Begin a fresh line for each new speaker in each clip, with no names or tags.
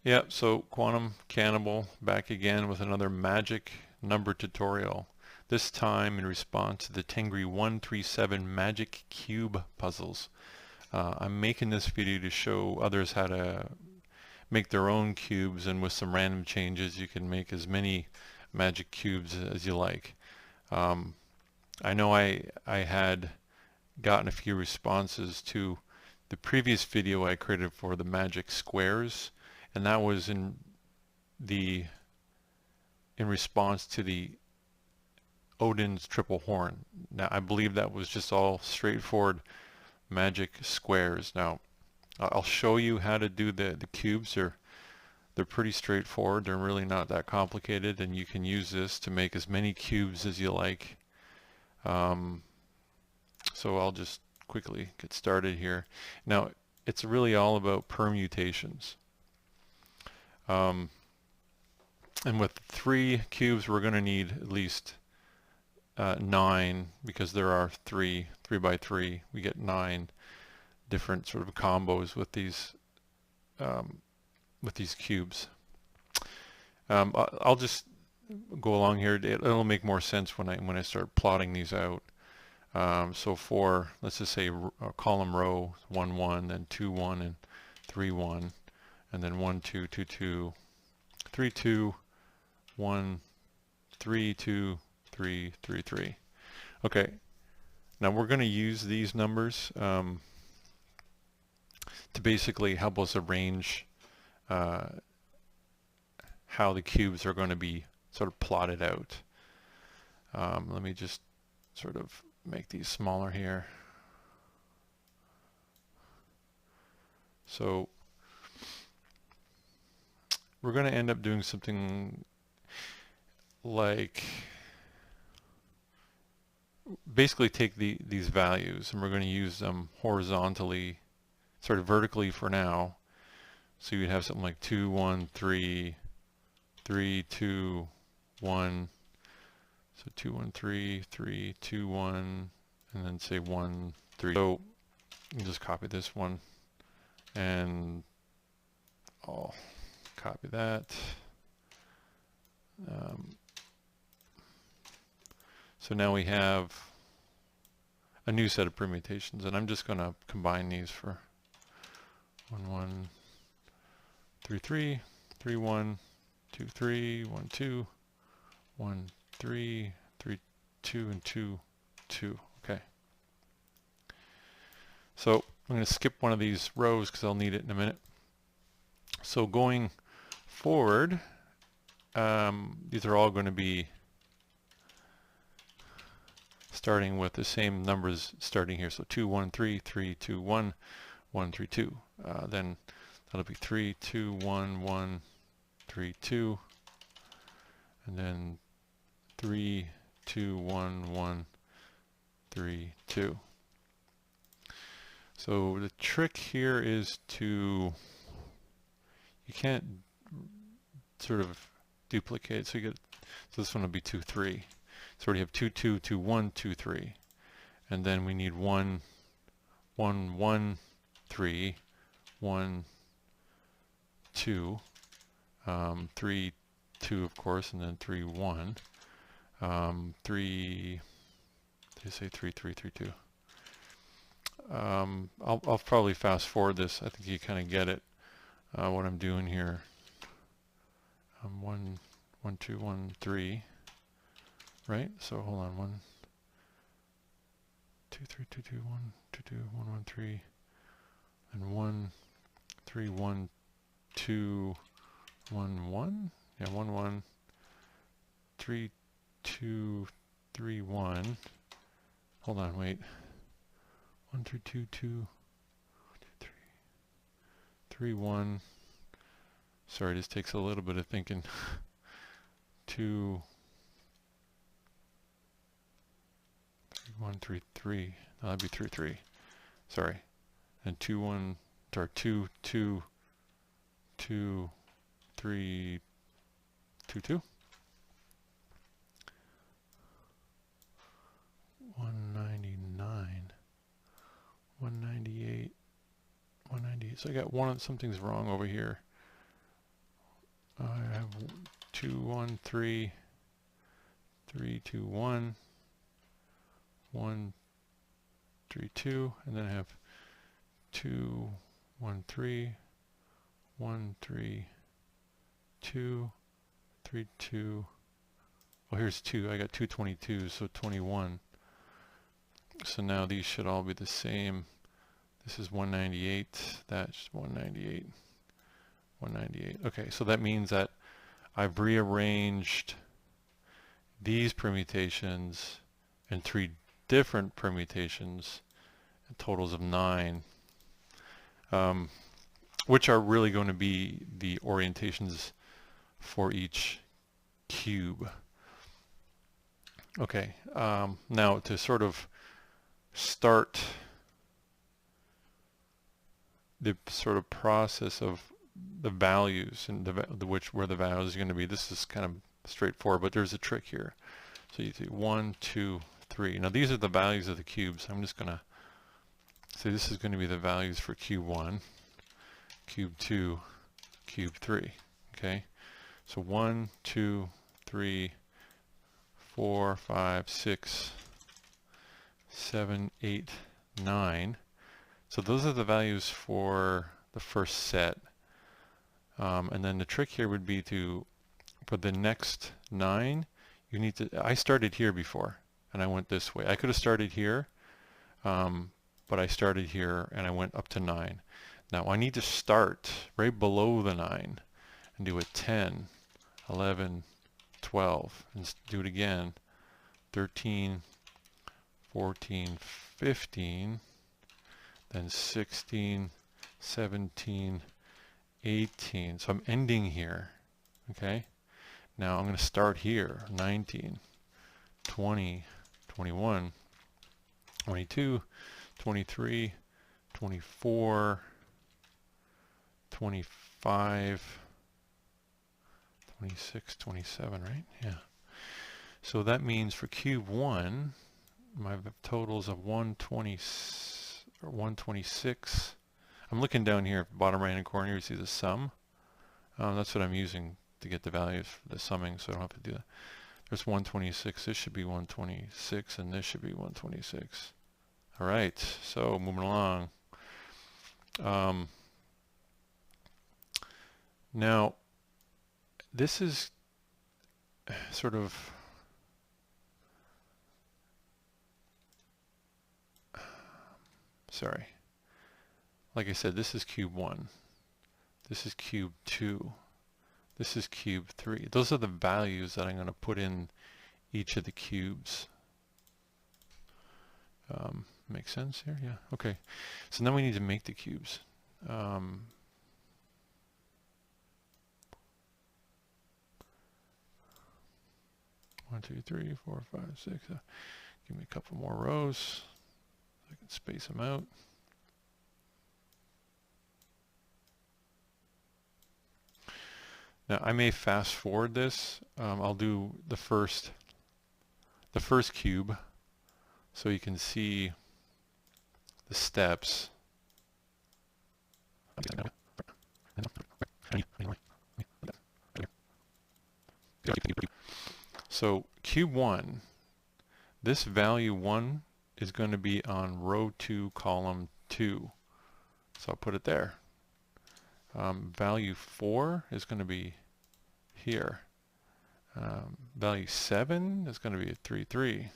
Yep, so Quantum Cannibal back again with another magic number tutorial. This time in response to the Tengri 137 magic cube puzzles. I'm making this video to show others how to make their own cubes, and with some random changes you can make as many magic cubes as you like. I know I had gotten a few responses to the previous video I created for the magic squares, and that was in response to the Odin's triple horn. Now I believe that was just all straightforward magic squares. Now I'll show you how to do the cubes. They're pretty straightforward. They're really not that complicated, and you can use this to make as many cubes as you like. So I'll just quickly get started here. Now it's really all about permutations. And with 3 cubes we're going to need at least 9, because there are 3 by 3. We get 9 different sort of combos with these cubes. I'll just go along here. It'll make more sense when I start plotting these out. So for, let's just say, column row 1 1, then 2 1, and 3 1, and then 1 2 2 2, 3 2, 1 3 2, 3 3 3. Okay, now we're going to use these numbers to basically help us arrange how the cubes are going to be sort of plotted out. Let me just sort of make these smaller here. So we're going to end up doing something like basically take these values, and we're going to use them horizontally, sort of vertically for now. So you'd have something like 2 1 3 3 2 1. So 2 1 3 3 2 1, and then say 1 3. So you just copy this one, and I'll copy that. So now we have a new set of permutations, and I'm just going to combine these for 1 1 3 3 3 1 2 3 1 2 1 3 3 2 and 2 2. Okay. So I'm going to skip one of these rows because I'll need it in a minute. So going forward, these are all going to be starting with the same numbers starting here. So 2 1 3 3 2 1 1 3 2. Then that'll be 3 2 1 1 3 2, and then 3 2 1 1 3 2. So the trick here is you can't sort of duplicate. So this one will be 2 3. So we have 2 2 2 1 2 3, and then we need 1 1 1 3 1 2, 3 2 of course, and then 3 1, 3. Did I say 3 3 3 2? I'll probably fast forward this. I think you kind of get it what I'm doing here. 1 1 2 1 3, right? So hold on, 1 2 3 2 2 1 2 2 1 1 3, and 1 3 1 2 1 1. Yeah, 1 1 3 2 3 1. Hold on, wait. 1 3 2 2 3 3 1. Sorry, this takes a little bit of thinking. 2 3 1 3 3. No, that'd be 3 3. Sorry. And 2 1 or 2 2 2 3 2 2. 199 198 198. So I got something's wrong over here. I have 2, 1, 3, 3, 2, 1, 1, 3, 2, and then I have 2, 1, 3, 1, 3, 2, 3, 2. Well, here's 2. I got 222, so 21. So now these should all be the same. This is 198. That's 198. 198. Okay, so that means that I've rearranged these permutations in 3 different permutations, totals of 9, which are really going to be the orientations for each cube. Okay, now to sort of start the sort of process of the values and where the values are going to be. This is kind of straightforward, but there's a trick here. So you do 1, 2, 3. Now these are the values of the cubes. I'm just going to say this is going to be the values for cube 1, cube 2, cube 3. Okay, so 1, 2, 3, 4, 5, 6, 7, 8, 9. So those are the values for the first set. And then the trick here would be for the next 9, you need to, I started here before and I went this way. I could have started here, but I started here and I went up to 9. Now I need to start right below the 9 and do a 10, 11, 12, and do it again, 13, 14, 15, then 16, 17, 18. So I'm ending here. Okay, now I'm going to start here, 19, 20, 21, 22, 23, 24, 25, 26, 27, right? Yeah. So that means for cube 1, my totals of 120 or 126. I'm looking down here, bottom right hand corner, you see the sum. That's what I'm using to get the values for the summing, so I don't have to do that. There's 126, this should be 126, and this should be 126. All right, so moving along. Now, this is sort of sorry. Like I said, this is cube 1. This is cube 2. This is cube 3. Those are the values that I'm going to put in each of the cubes. Make sense here? Yeah. Okay. So now we need to make the cubes. 1, 2, 3, 4, 5, 6. Give me a couple more rows so I can space them out. Now I may fast forward this. I'll do the first cube so you can see the steps. So cube 1, this value 1 is going to be on row 2, column 2. So I'll put it there. Value 4 is going to be here. Value 7 is going to be at 3, 3.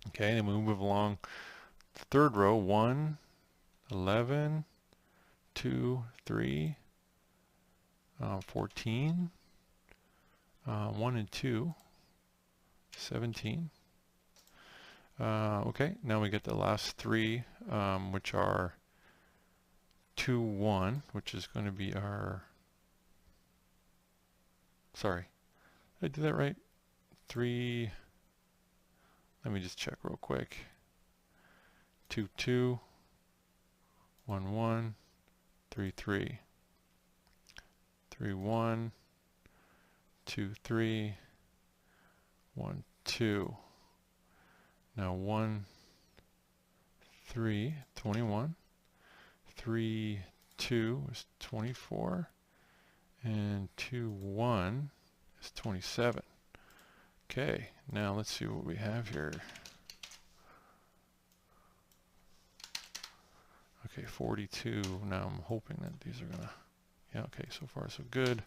Okay, then we move along. The third row, 1, 11, 2, 3, 14, 1 and 2, 17. Okay, now we get the last 3, which are 2, 1, which is going to be our, sorry, did I do that right? 3, let me just check real quick. 2, 2, 1, 1, 3, 3. 3, 1, 2, 3, 1, 2. Now 1, 3, 21. 3, 2 is 24, and 2, 1 is 27. Okay, now let's see what we have here. Okay, 42. Now I'm hoping that these are gonna, yeah, okay, so far so good.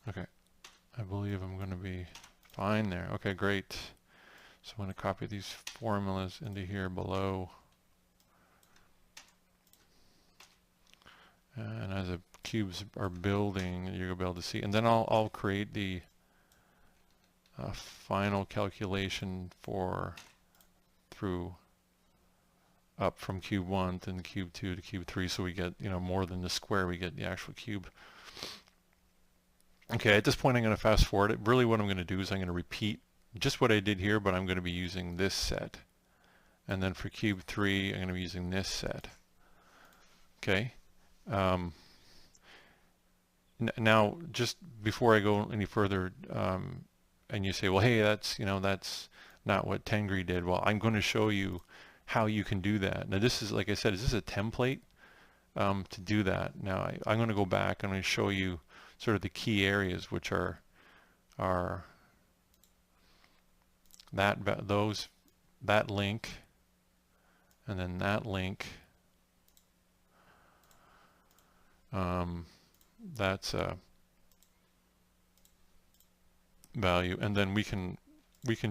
Okay, I believe I'm gonna be fine there. Okay, great. So I'm gonna copy these formulas into here below. And as the cubes are building, you're gonna be able to see, and then I'll create the final calculation for through up from cube 1 to cube 2 to cube 3, so we get, you know, more than the square, we get the actual cube. Okay, at this point I'm going to fast forward it. Really what I'm going to do is I'm going to repeat just what I did here, but I'm going to be using this set. And then for cube 3 I'm going to be using this set. Okay. Now just before I go any further, and you say, well, hey, that's, you know, that's not what Tengri did. Well, I'm going to show you how you can do that. Now this is, like I said, is this a template to do that? Now I'm going to go back and I'm going to show you sort of the key areas, which are that link, and then that link. That's a value, and then we can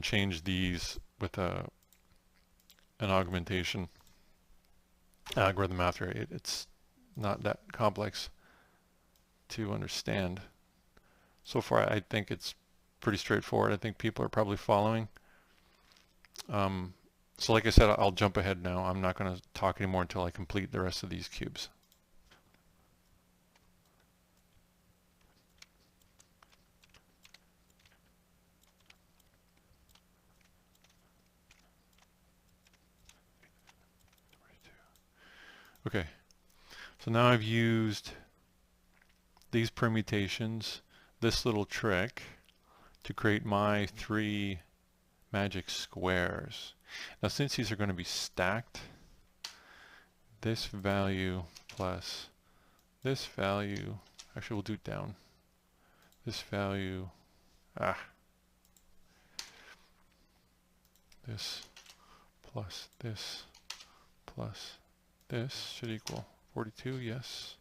change these with an augmentation algorithm after. It's not that complex to understand. So far I think it's pretty straightforward. I think people are probably following. So like I said, I'll jump ahead now. I'm not going to talk anymore until I complete the rest of these cubes. Okay, so now I've used these permutations, this little trick, to create my 3 magic squares. Now since these are going to be stacked, this value plus this value, actually we'll do it down, this value, this plus this plus this should equal 42, yes.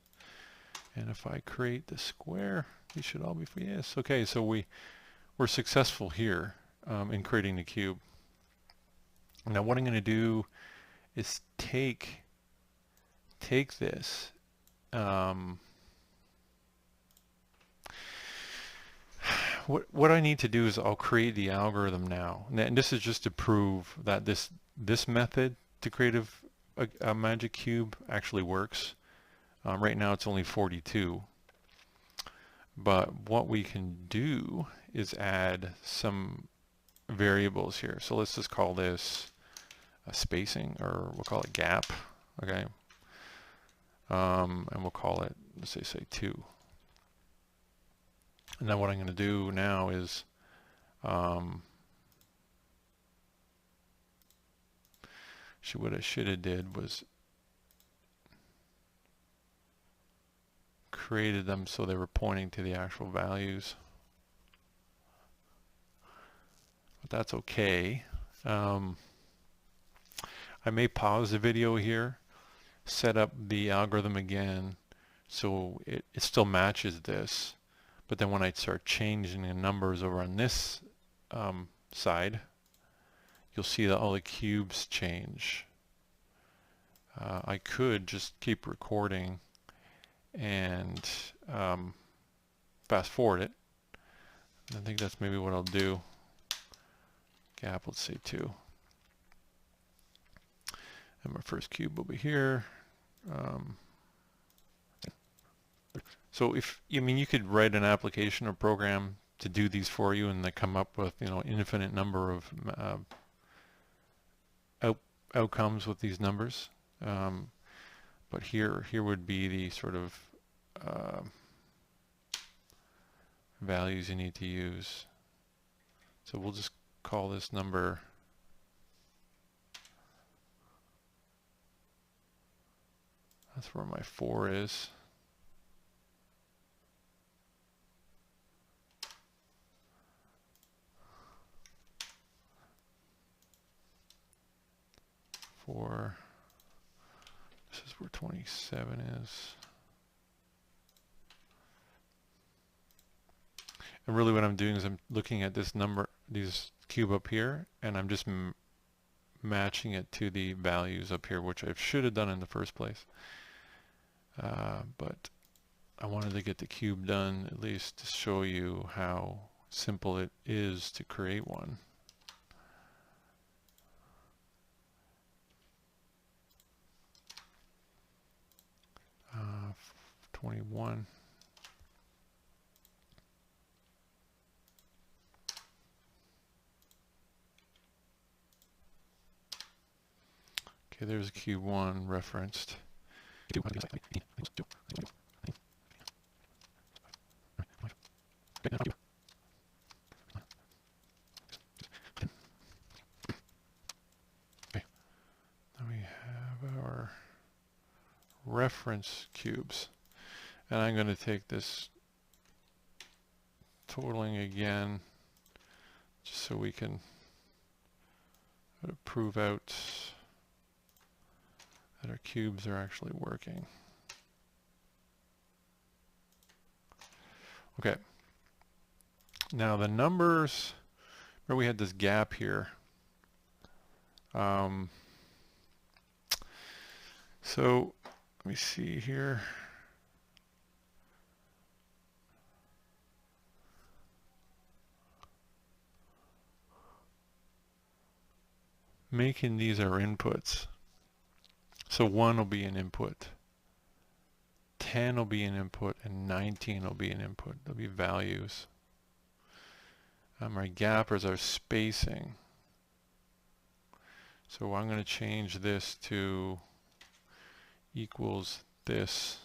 And if I create the square, these should all be for yes. Okay, so we're successful here in creating the cube. Now what I'm going to do is take this. What I need to do is I'll create the algorithm now, and this is just to prove that this method to create a magic cube actually works. Right now it's only 42, but what we can do is add some variables here. So let's just call this a spacing, or we'll call it gap. Okay, and we'll call it, let's say 2. And then what I'm going to do now is what I should have did was created them so they were pointing to the actual values. But that's okay. I may pause the video here, set up the algorithm again so it still matches this, but then when I start changing the numbers over on this side, you'll see that all the cubes change. I could just keep recording and fast forward it. I think that's maybe what I'll do. Gap, let's say 2. And my first cube will be here. So if, I mean, you could write an application or program to do these for you, and they come up with, you know, infinite number of outcomes with these numbers. But here would be the sort of values you need to use. So we'll just call this number That's where my 4 is. This is where 27 is. And really what I'm doing is I'm looking at this number, this cube up here, and I'm just matching it to the values up here, which I should have done in the first place. But I wanted to get the cube done at least to show you how simple it is to create one. 21. Okay, there's cube 1 referenced. Okay, then we have our reference cubes. And I'm going to take this totaling again, just so we can prove out that our cubes are actually working. Okay. Now the numbers, remember we had this gap here. So let me see here. Making these our inputs. So 1 will be an input, 10 will be an input, and 19 will be an input. They'll be values. Our gappers are spacing. So I'm going to change this to equals this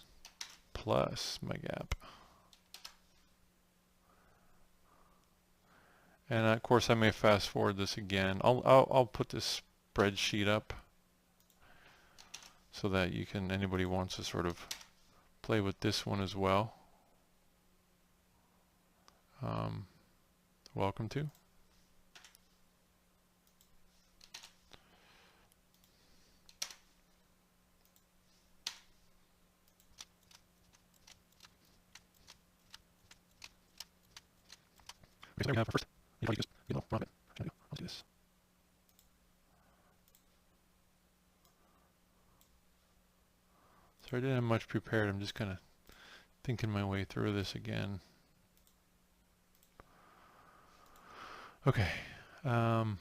plus my gap. And of course I may fast forward this again. I'll put this spreadsheet up so that you can, anybody who wants to sort of play with this one as well, welcome to. So we have first, you just run it. I'll do this. So I didn't have much prepared. I'm just kind of thinking my way through this again. Okay. Now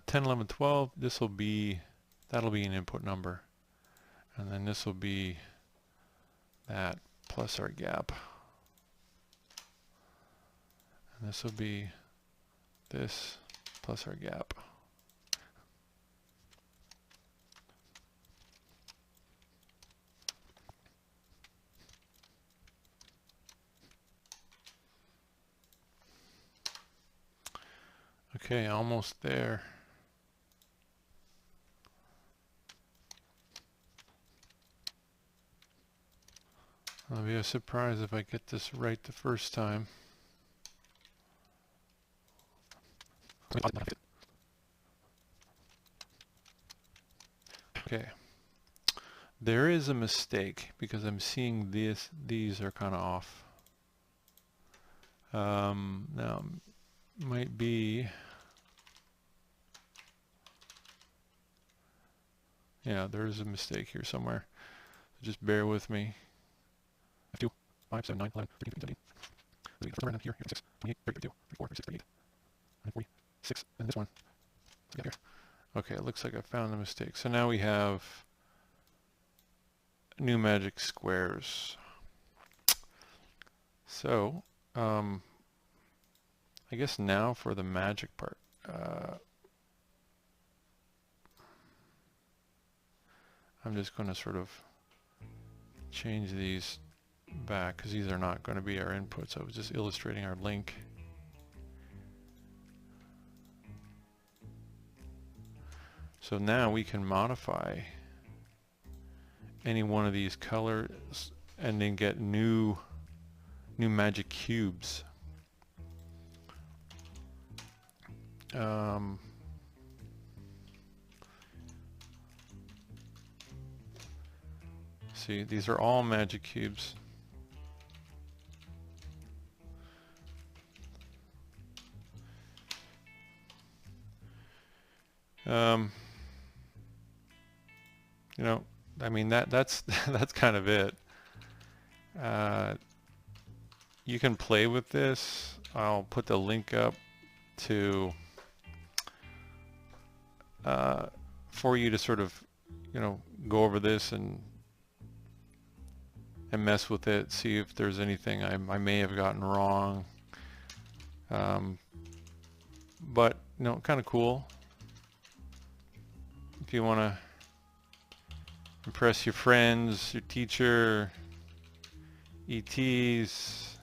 10, 11, 12. This will be, that'll be an input number, and then this will be that plus our gap. And this will be this plus our gap. Okay, almost there. I'll be a surprise if I get this right the first time. Okay, there is a mistake because I'm seeing these are kind of off. Now might be, yeah, there is a mistake here somewhere. So just bear with me. 2, 5, 7, 9, 11, 13, 14, 17. Here, 6, 28, 32, 34, 36, 38, 46, and this one. Here. Okay, it looks like I found the mistake. So now we have new magic squares. So, I guess now for the magic part. I'm just going to sort of change these back because these are not going to be our inputs. I was just illustrating our link. So now we can modify any one of these colors and then get new magic cubes. See, these are all magic cubes. You know, I mean that's that's kind of it. You can play with this. I'll put the link up to for you to sort of, you know, go over this and mess with it, see if there's anything I may have gotten wrong. But you know, kind of cool if you want to impress your friends, your teacher, ETs.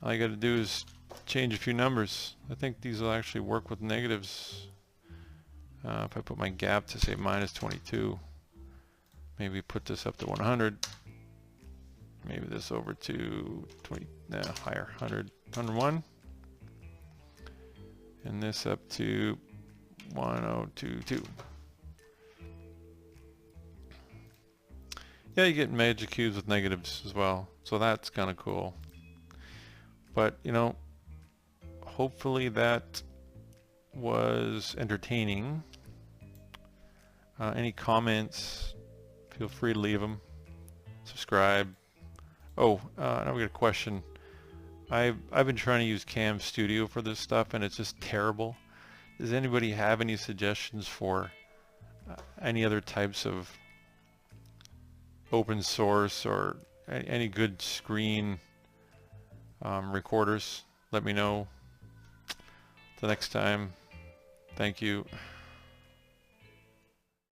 All you got to do is change a few numbers. I think these will actually work with negatives. If I put my gap to say -22, maybe put this up to 100, maybe this over to 20, higher, 100, 101, and this up to 1022. Yeah, you get magic cubes with negatives as well, so that's kind of cool. But you know, hopefully that was entertaining. Any comments, feel free to leave them. Subscribe. Oh, now we got a question. I've been trying to use Cam Studio for this stuff and it's just terrible. Does anybody have any suggestions for any other types of open source or any good screen recorders? Let me know. Till next time, thank you.